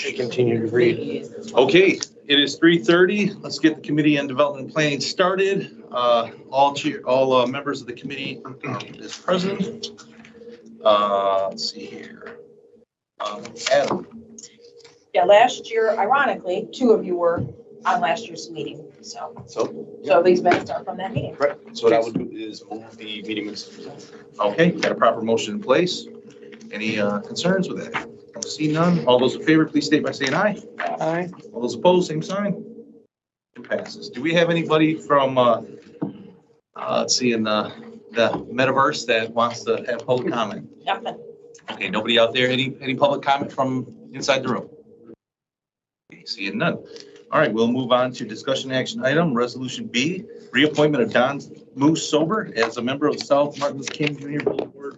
She continued to read. Okay, it is 3:30. Let's get the Committee on Development and Planning started. All members of the committee is present. Let's see here. Adam. Yeah, last year, ironically, two of you were on last year's meeting, so these minutes are from that meeting. Right, so what I would do is move the meeting minutes. Okay, got a proper motion in place. Any concerns with that? Don't see none. All those in favor, please state by saying aye. Aye. All those opposed, same sign. It passes. Do we have anybody from, let's see, in the metaverse that wants to have public comment? Nothing. Okay, nobody out there? Any public comment from inside the room? Okay, seeing none. All right, we'll move on to discussion action item, Resolution B, reappointment of Don Moose Sober as a member of the South Martin Luther King Jr. Boulevard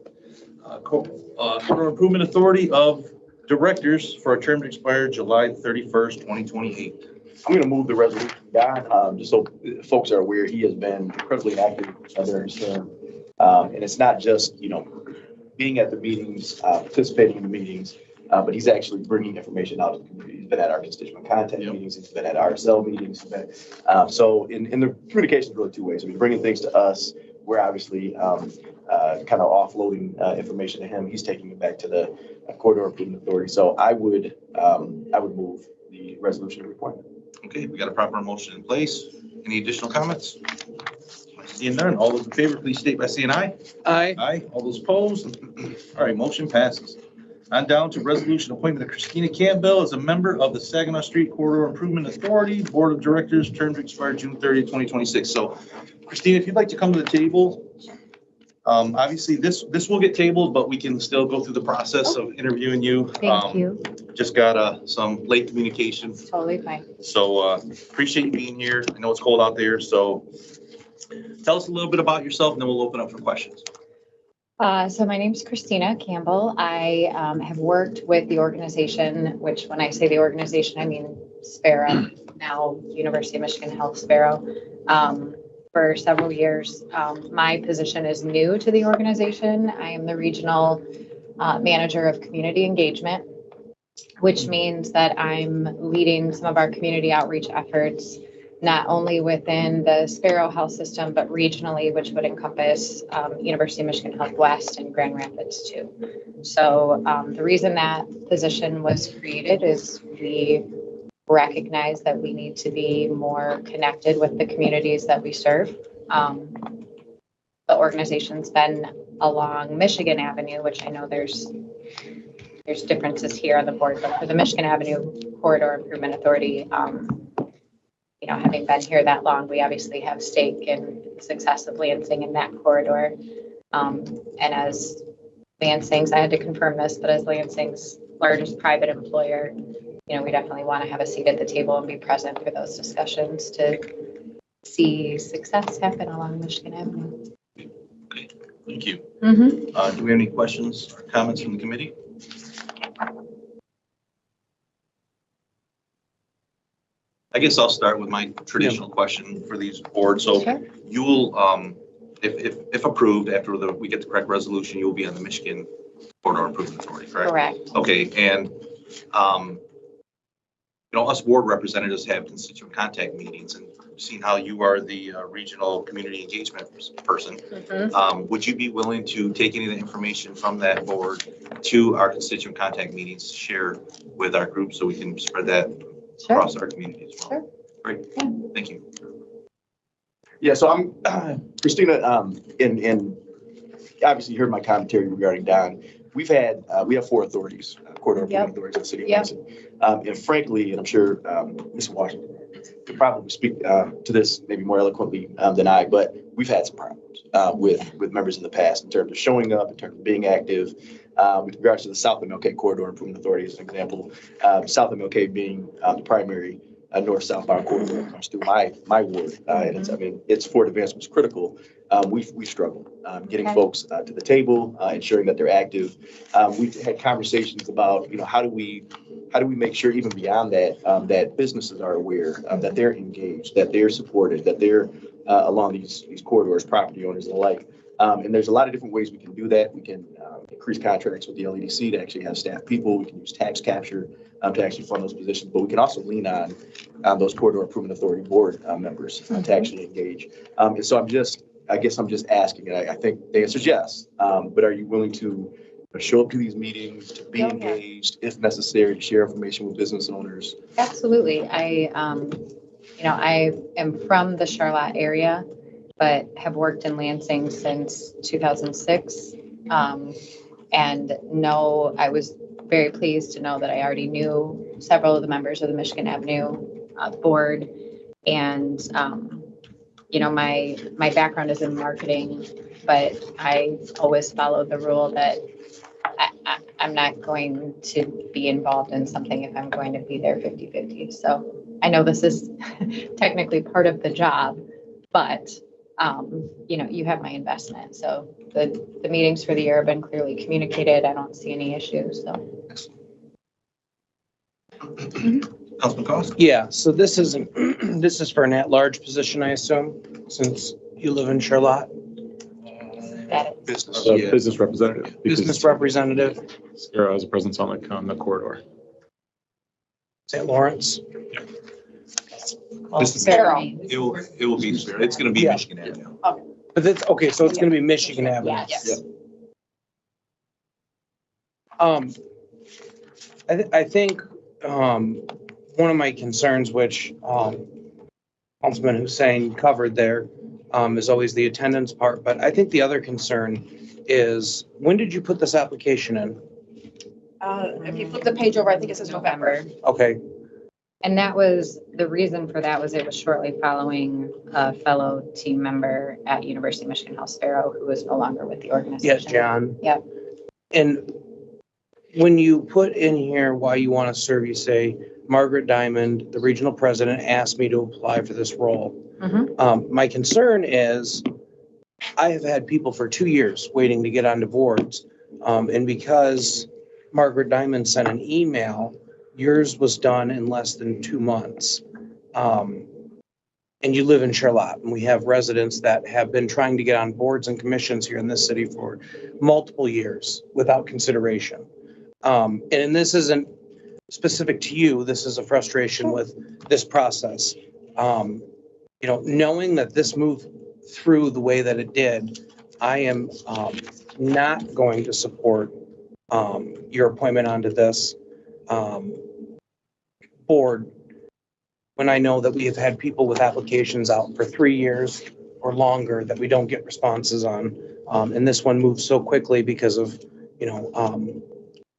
Corridor Improvement Authority of Directors for a term to expire July 31st, 2028. I'm going to move the resolution down, just so folks are aware, he has been incredibly active during his term. And it's not just, being at the meetings, participating in the meetings, but he's actually bringing information out to the community. He's been at our constituent content meetings, he's been at RSL meetings. So in the communication is really two ways. So he's bringing things to us. We're obviously kind of offloading information to him. He's taking it back to the Corridor Improvement Authority. So I would move the resolution of appointment. Okay, we got a proper motion in place. Any additional comments? Seeing none, all those in favor, please state by saying aye. Aye. Aye. All those opposed? All right, motion passes. On down to resolution appointment of Christina Campbell as a member of the Saginaw Street Corridor Improvement Authority Board of Directors, term to expire June 30th, 2026. So Christina, if you'd like to come to the table, obviously this will get tabled, but we can still go through the process of interviewing you. Thank you. Just got some late communication. Totally fine. So appreciate you being here. I know it's cold out there, so tell us a little bit about yourself and then we'll open up for questions. So my name is Christina Campbell. I have worked with the organization, which when I say the organization, I mean Sparrow, now University of Michigan Health Sparrow, for several years. My position is new to the organization. I am the regional manager of community engagement, which means that I'm leading some of our community outreach efforts, not only within the Sparrow Health System, but regionally, which would encompass University of Michigan Health West and Grand Rapids too. So the reason that position was created is we recognize that we need to be more connected with the communities that we serve. The organization's been along Michigan Avenue, which I know there's differences here on the board, but for the Michigan Avenue Corridor Improvement Authority, having been here that long, we obviously have stake in success of Lansing in that corridor. And as Lansing's, I had to confirm this, but as Lansing's largest private employer, we definitely want to have a seat at the table and be present for those discussions to see success happen along Michigan Avenue. Okay, thank you. Mm-hmm. Do we have any questions or comments from the committee? I guess I'll start with my traditional question for these boards. So Sure. you'll, if approved, after we get the correct resolution, you'll be on the Michigan Corridor Improvement Authority, correct? Correct. Okay, and us board representatives have constituent contact meetings, and seeing how you are the regional community engagement person, Mm-hmm. would you be willing to take any of the information from that board to our constituent contact meetings to share with our group so we can spread that Sure. across our community as well? Sure. Great, Yeah. thank you. Yeah, so I'm Christina, and obviously you heard my commentary regarding Don. We have four authorities, corridor improvement authorities in the city of Lansing. And frankly, and I'm sure Ms. Washington could probably speak to this maybe more eloquently than I, but we've had some problems with members in the past in terms of showing up, in terms of being active. With regards to the South MLK Corridor Improvement Authority as an example, South MLK being the primary north-southbound corridor that comes through my ward, and it's Fort Advancement's critical. We've struggled getting folks to the table, ensuring that they're active. We've had conversations about, how do we make sure even beyond that, that businesses are aware, that they're engaged, that they're supported, that they're along these corridors, property owners and the like. And there's a lot of different ways we can do that. We can increase contracts with the LEDC to actually have staff people. We can use tax capture to actually fund those positions, but we can also lean on those corridor improvement authority board members to actually engage. And so I guess I'm just asking, and I think the answer is yes, but are you willing to show up to these meetings, to be engaged, if necessary, to share information with business owners? Absolutely. I am from the Charlotte area, but have worked in Lansing since 2006. And I was very pleased to know that I already knew several of the members of the Michigan Avenue board. And, my background is in marketing, but I always followed the rule that I'm not going to be involved in something if I'm going to be there 50-50. So I know this is technically part of the job, but, you have my investment. So the meetings for the year have been clearly communicated. I don't see any issues, so. Councilman Cost? Yeah, so this is for an at-large position, I assume, since you live in Charlotte. That is. Business. The business representative. because Business representative, Sarah has a presence on the corridor. St. Lawrence. Business. Sparrow. It will be, it's going to be Yeah. Michigan Avenue. But that's, okay, so it's gonna be Michigan Avenue. Yes. I think, one of my concerns, which, Councilman Hussein covered there, is always the attendance part, but I think the other concern is, when did you put this application in? If you flip the page over, I think it says November. Okay, And that was, the reason for that was it was shortly following a fellow team member at University of Michigan Health Sparrow who was no longer with the organization. yes, John. Yep. And when you put in here why you want to serve, you say, Margaret Diamond, the regional president, asked me to apply for this role. Mhm. My concern is I have had people for 2 years waiting to get onto boards. And because Margaret Diamond sent an email, yours was done in less than 2 months. And you live in Charlotte, and we have residents that have been trying to get on boards and commissions here in this city for multiple years without consideration. And this isn't specific to you, this is a frustration with this process. Knowing that this moved through the way that it did, I am not going to support your appointment onto this board when I know that we have had people with applications out for 3 years or longer that we don't get responses on. And this one moved so quickly because of,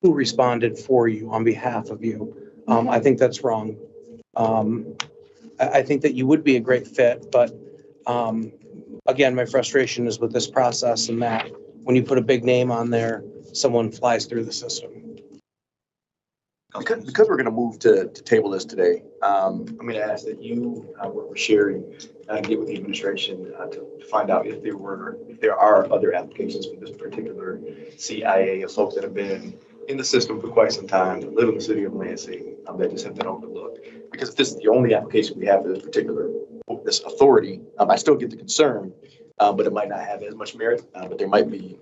who responded for you on behalf of you. I think that's wrong. I think that you would be a great fit, but again, my frustration is with this process and that when you put a big name on there, someone flies through the system. Because we're going to move to table this today, I'm going to ask that you work with Sherry and get with the administration to find out if there are other applications for this particular CIA of folks that have been in the system for quite some time, that live in the city of Lansing, that just have been overlooked. Because if this is the only application we have for this authority, I still get the concern, but it might not have as much merit. But there might be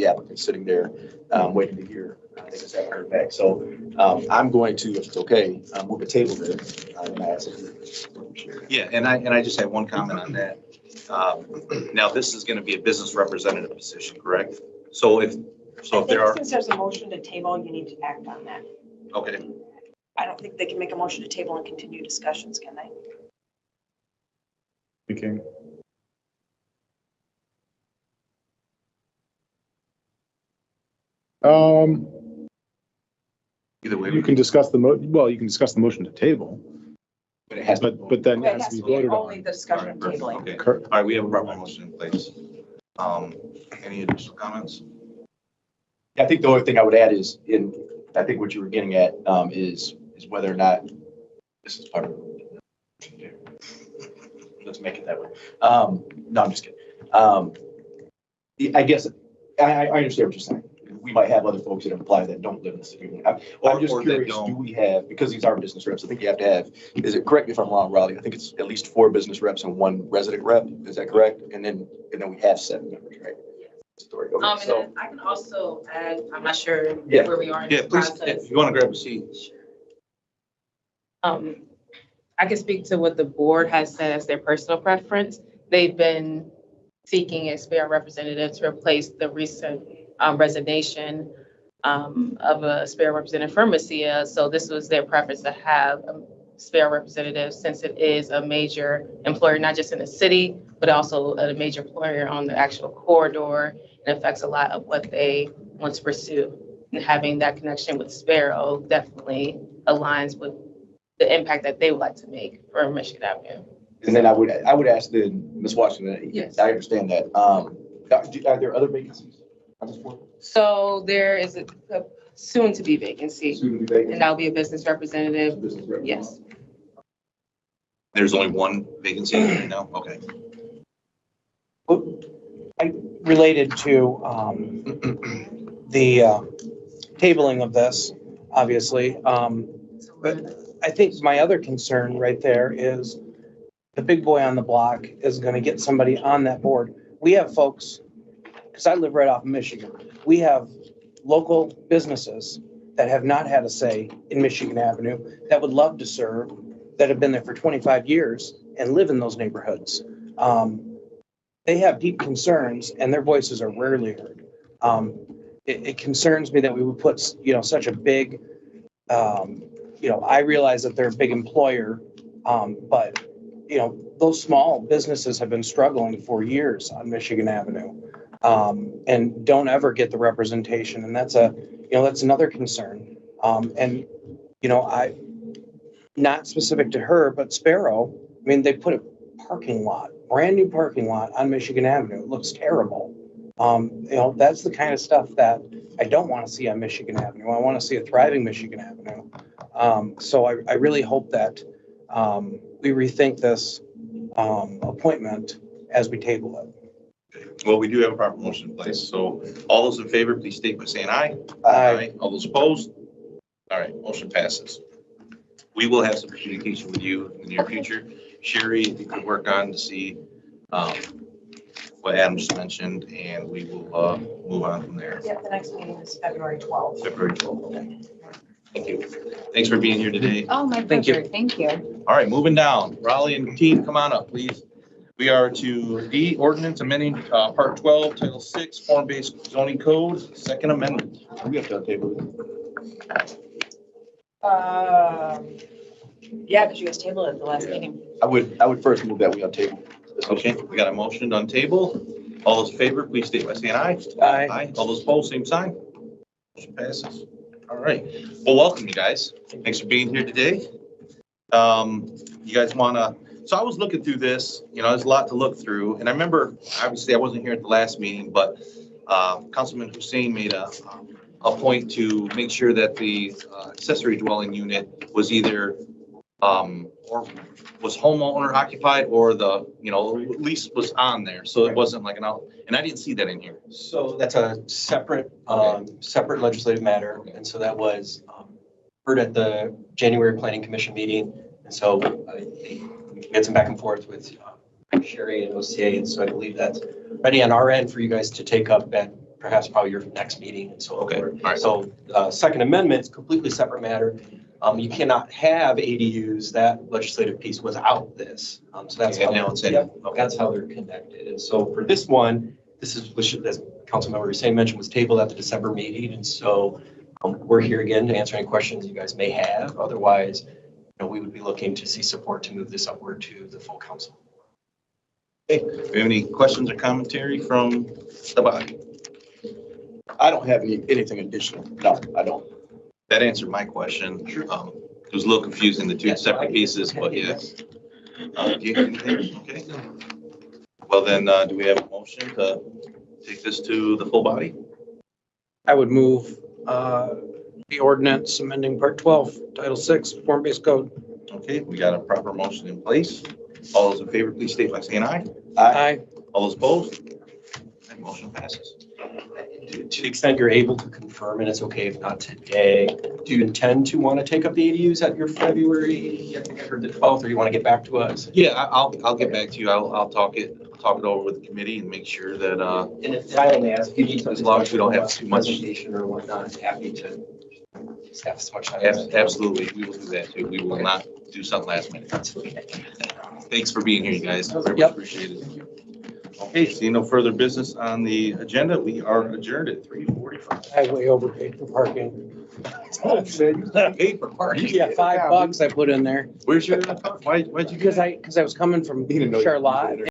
applicants sitting there waiting to hear. They just haven't heard back. So I'm going to, if it's okay, move the table there. And ask if you share. Yeah, and I just have one comment on that. Now, this is going to be a business representative position, correct? So if there are, Since there's a motion to table, you need to act on that. okay, I don't think they can make a motion to table and continue discussions, can they? Speaking. either way. You can discuss the you can discuss the motion to table, But it has to be but then Okay, it has to be voted only on. the discussion of tabling. Okay, all Cor- right, we have a proper motion in place. Any additional comments? I think the only thing I would add is I think what you were getting at is whether or not this is part of. Let's make it that way. No, I'm just kidding. I guess I understand what you're saying. We might have other folks that apply that don't live in the city. I'm just Or that curious, don't. do we have, because these are business reps, I think you have to have, correct me if I'm wrong, Raleigh, I think it's at least 4 business reps and 1 resident rep. Is that correct? And then we have 7 members, right? Story. Okay, And so, then I can also add, I'm not sure Yeah. where we are in Yeah, the please, process. if you want to grab a seat. I can speak to what the board has said as their personal preference. They've been seeking a spare representative to replace the recent resignation of a spare representative from Messiah. So this was their preference to have a spare representative since it is a major employer, not just in the city, but also a major employer on the actual corridor. It affects a lot of what they want to pursue. And having that connection with Sparrow definitely aligns with the impact that they would like to make for Michigan Avenue. and then I would ask then, Ms. Washington, Yes. I understand that. Are there other vacancies on this board? So there is a soon-to-be vacancy, Soon to be vacant? and that'll be a business representative. Business representative? Yes. There's only one vacancy right now? Okay. Related to the tabling of this, obviously. But I think my other concern right there is the big boy on the block is going to get somebody on that board. We have folks, because I live right off of Michigan, we have local businesses that have not had a say in Michigan Avenue that would love to serve, that have been there for 25 years and live in those neighborhoods. They have deep concerns and their voices are rarely heard. It concerns me that we would put, such a big, I realize that they're a big employer, but, those small businesses have been struggling for years on Michigan Avenue and don't ever get the representation. And that's that's another concern. Not specific to her, but Sparrow, they put a parking lot, brand new parking lot on Michigan Avenue. It looks terrible. That's the kind of stuff that I don't want to see on Michigan Avenue. I want to see a thriving Michigan Avenue. So I really hope that we rethink this appointment as we table it. Well, we do have a proper motion in place, so all those in favor, please state by saying aye. Aye. All those opposed? All right, motion passes. We will have some communication with you in the near future. Sherry, if you could work on to see what Adam just mentioned, and we will move on from there. Yeah, the next meeting is February 12th. February 12th. Thank you. Thanks for being here today. Oh, my Thank you. pleasure. Thank you. All right, moving down. Raleigh and team, come on up, please. We are to D, ordinance amending Part 12, Title 6, Form-Based Zoning Code, Second Amendment. We have to table. Yeah, because you guys tabled it at the last meeting. I would first move that we on table. Okay, we got a motion on table. All those in favor, please state by saying aye. Aye. All those opposed, same sign. Motion passes. All right. Well, welcome, you guys. Thanks for being here today. You guys so I was looking through this, there's a lot to look through. And I remember, obviously, I wasn't here at the last meeting, but Councilman Hussein made a point to make sure that the accessory dwelling unit was either or was homeowner occupied or the, lease was on there. So it wasn't like and I didn't see that in here. So that's a separate legislative matter. And so that was heard at the January Planning Commission meeting. And so we had some back and forth with Sherry and OCA. And so I believe that's ready on our end for you guys to take up at perhaps probably your next meeting and so Okay, forth. all right. So Second Amendment is a completely separate matter. You cannot have ADUs, that legislative piece, without this. So that's Okay, how, now it's in. yep, Okay. that's how they're connected. And so for this one, this is, as Councilmember Hussein mentioned, was tabled at the December meeting. And so we're here again to answer any questions you guys may have. Otherwise, we would be looking to see support to move this upward to the full council. Okay. Do you have any questions or commentary from the body? I don't have anything additional. No, I don't. That answered my question. It was a little confusing, the two Yes, separate pieces, but yeah. Do you have anything? Okay. Well, then, do we have a motion to take this to the full body? I would move the ordinance amending Part 12, Title 6, Form-Based Code. Okay, we got a proper motion in place. All those in favor, please state by saying aye. Aye. All those opposed? That motion passes. To the extent you're able to confirm, and it's okay if not today, do you intend to want to take up the ADUs at your February, I think I heard the 12th, or you want to get back to us? Yeah, I'll get back to you. I'll talk it talk it over with the committee and make sure that, And if I may ask, if you need something. As long as we don't have too much- Presentation or whatnot, happy to have as much time. absolutely, we will do that too. We will not do something last minute. Thanks for being here, you guys. Very much Yep. appreciated. Okay, seeing no further business on the agenda, we are adjourned at 3:45. I way overpaid for parking. Paid for parking. Yeah, $5 I put in there Where'd you, why'd you do because that? I was coming from He didn't know you- Charlotte